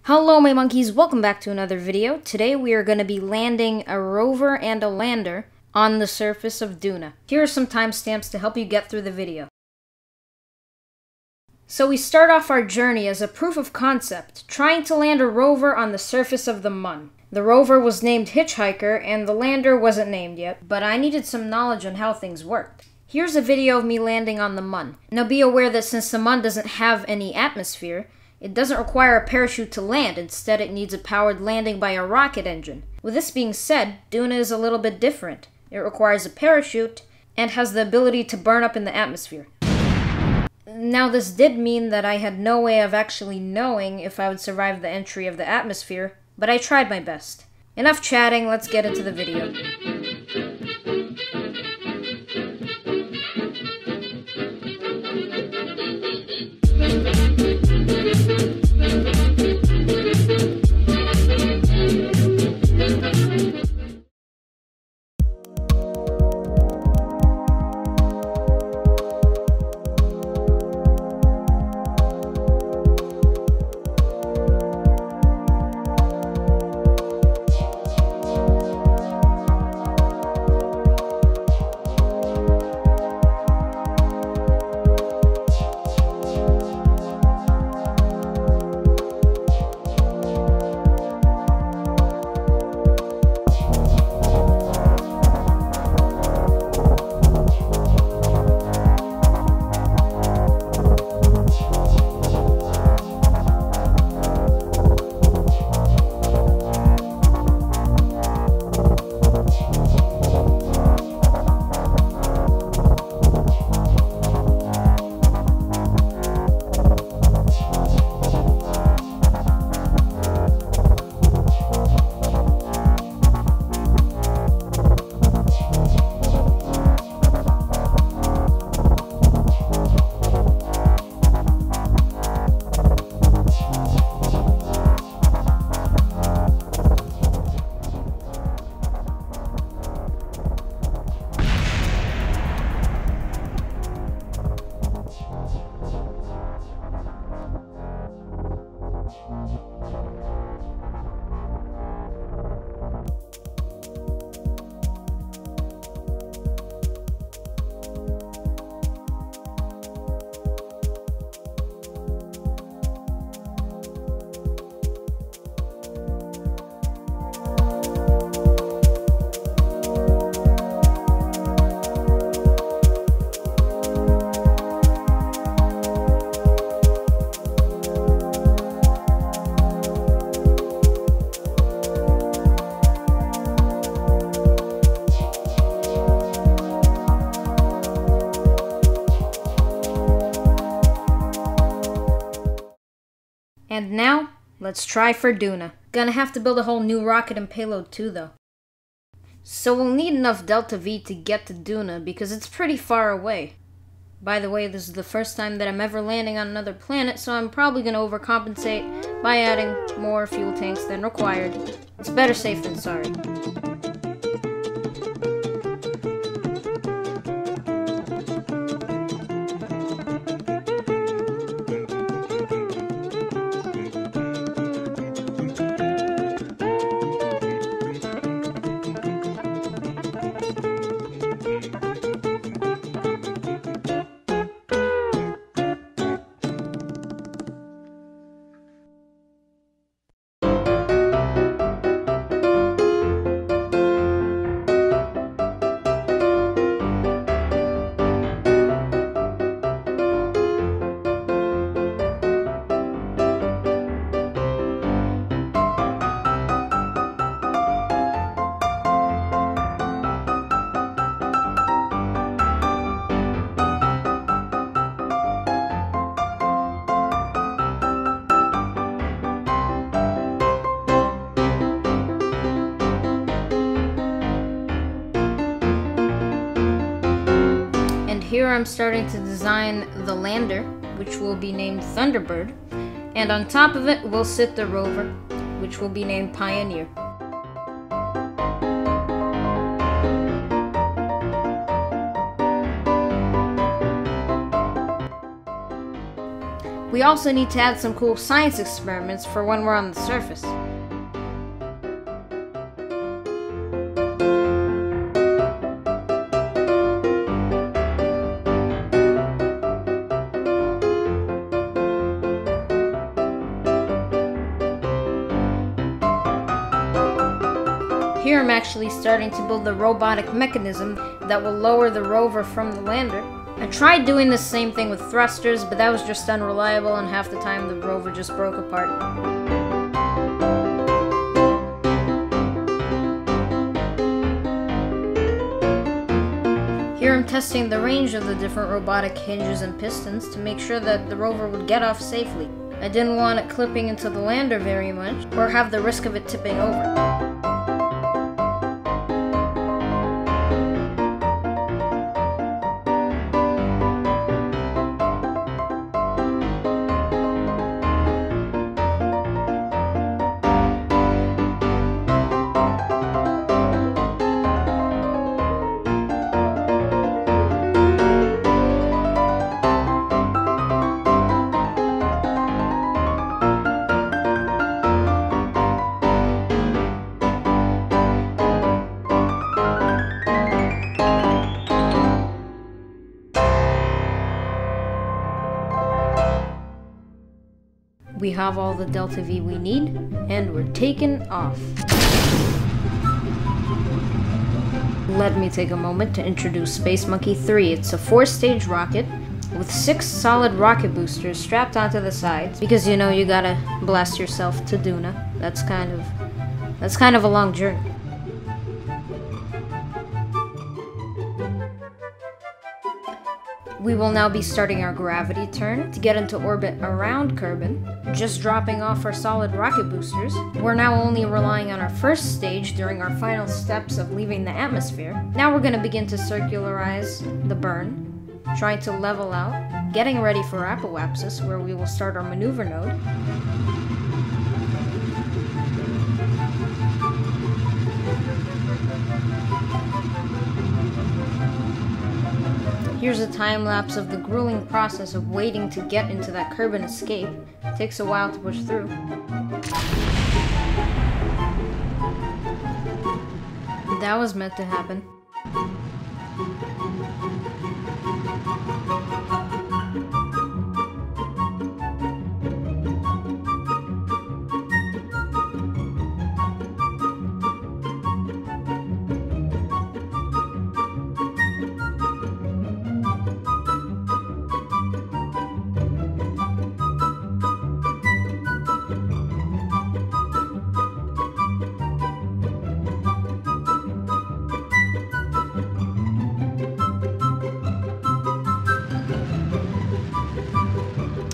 Hello my monkeys, welcome back to another video. Today we are going to be landing a rover and a lander on the surface of Duna. Here are some timestamps to help you get through the video. So we start off our journey as a proof of concept, trying to land a rover on the surface of the Mun. The rover was named Hitchhiker and the lander wasn't named yet, but I needed some knowledge on how things worked. Here's a video of me landing on the Mun. Now be aware that since the Mun doesn't have any atmosphere, it doesn't require a parachute to land. Instead, it needs a powered landing by a rocket engine. With this being said, Duna is a little bit different. It requires a parachute and has the ability to burn up in the atmosphere. Now, this did mean that I had no way of actually knowing if I would survive the entry of the atmosphere, but I tried my best. Enough chatting, let's get into the video. And now, let's try for Duna. Gonna have to build a whole new rocket and payload too though. So we'll need enough Delta V to get to Duna because it's pretty far away. By the way, this is the first time that I'm ever landing on another planet, so I'm probably gonna overcompensate by adding more fuel tanks than required. It's better safe than sorry. Here I'm starting to design the lander, which will be named Thunderbird, and on top of it will sit the rover, which will be named Pioneer. We also need to add some cool science experiments for when we're on the surface. Here I'm actually starting to build the robotic mechanism that will lower the rover from the lander. I tried doing the same thing with thrusters, but that was just unreliable, and half the time the rover just broke apart. Here I'm testing the range of the different robotic hinges and pistons to make sure that the rover would get off safely. I didn't want it clipping into the lander very much, or have the risk of it tipping over. We have all the Delta V we need, and we're taking off. Let me take a moment to introduce Space Monkey 3. It's a 4-stage rocket with 6 solid rocket boosters strapped onto the sides, because you know you gotta blast yourself to Duna. That's kind of a long journey. We will now be starting our gravity turn to get into orbit around Kerbal, just dropping off our solid rocket boosters. We're now only relying on our first stage during our final steps of leaving the atmosphere. Now we're going to begin to circularize the burn, trying to level out, getting ready for apoapsis, where we will start our maneuver node. Here's a time lapse of the grueling process of waiting to get into that Kerbal escape. It takes a while to push through. That was meant to happen.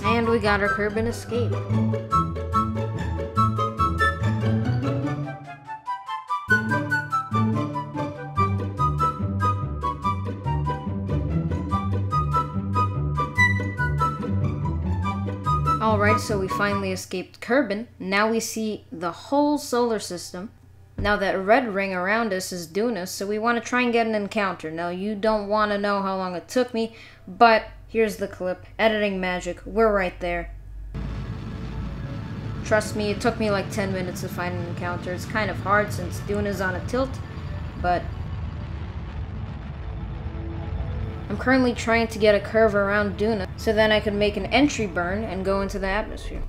And we got our Kerbal escape. Alright, so we finally escaped Kerbal. Now we see the whole solar system. Now that red ring around us is Duna, so we want to try and get an encounter. Now you don't want to know how long it took me, but here's the clip. Editing magic. We're right there. Trust me, it took me like 10 minutes to find an encounter. It's kind of hard since Duna's on a tilt, but I'm currently trying to get a curve around Duna so then I can make an entry burn and go into the atmosphere.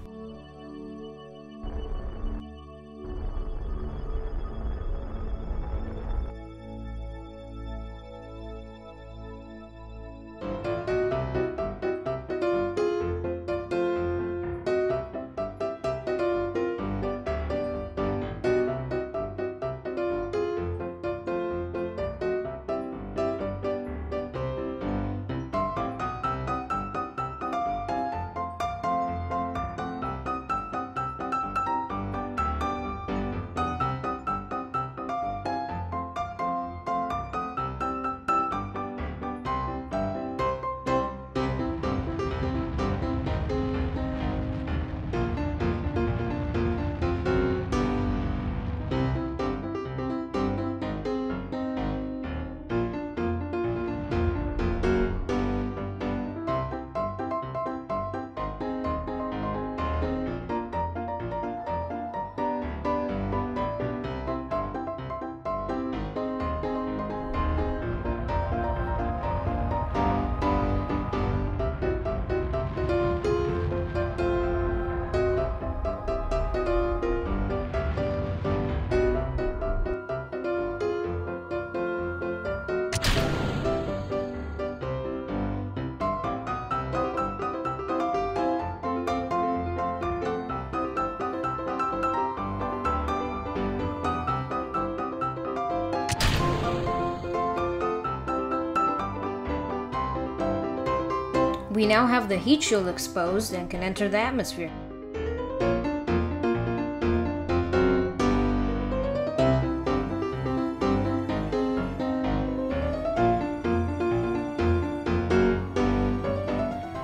We now have the heat shield exposed and can enter the atmosphere.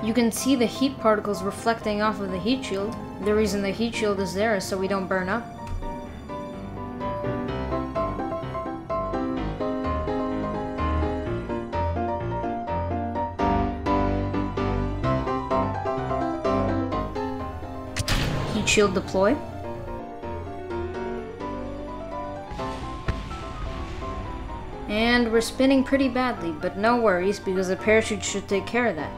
You can see the heat particles reflecting off of the heat shield. The reason the heat shield is there is so we don't burn up. Heat shield deploy. And we're spinning pretty badly, but no worries because the parachute should take care of that.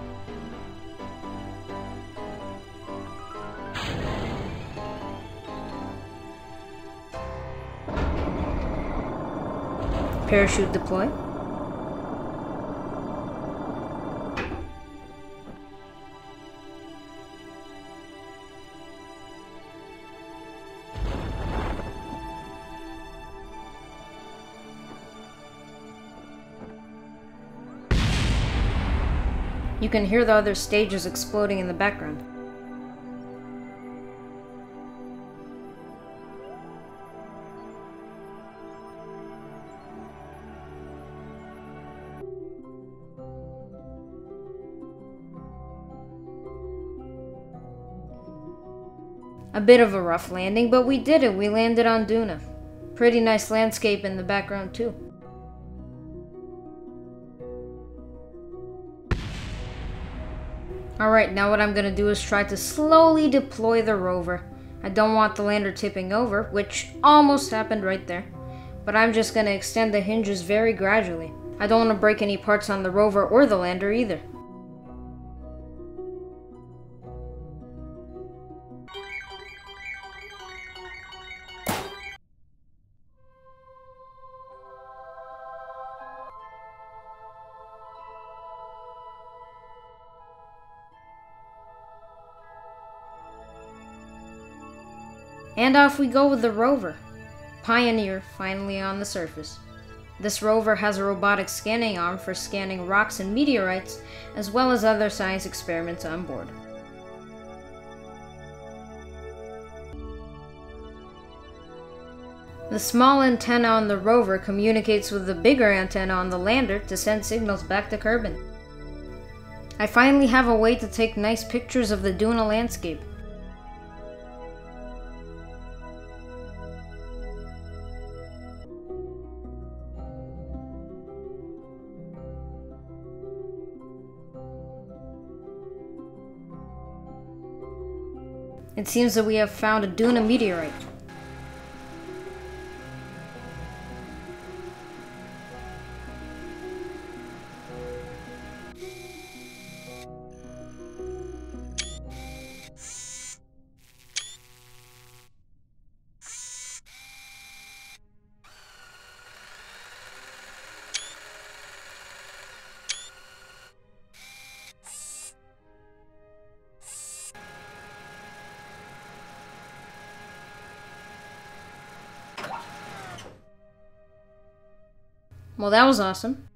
Parachute deploy. You can hear the other stages exploding in the background. A bit of a rough landing, but we did it. We landed on Duna. Pretty nice landscape in the background too. Alright, now what I'm going to do is try to slowly deploy the rover. I don't want the lander tipping over, which almost happened right there. But I'm just going to extend the hinges very gradually. I don't want to break any parts on the rover or the lander either. And off we go with the rover. Pioneer finally on the surface. This rover has a robotic scanning arm for scanning rocks and meteorites, as well as other science experiments on board. The small antenna on the rover communicates with the bigger antenna on the lander to send signals back to Kerbal. I finally have a way to take nice pictures of the Duna landscape. It seems that we have found a Duna meteorite. Well, that was awesome.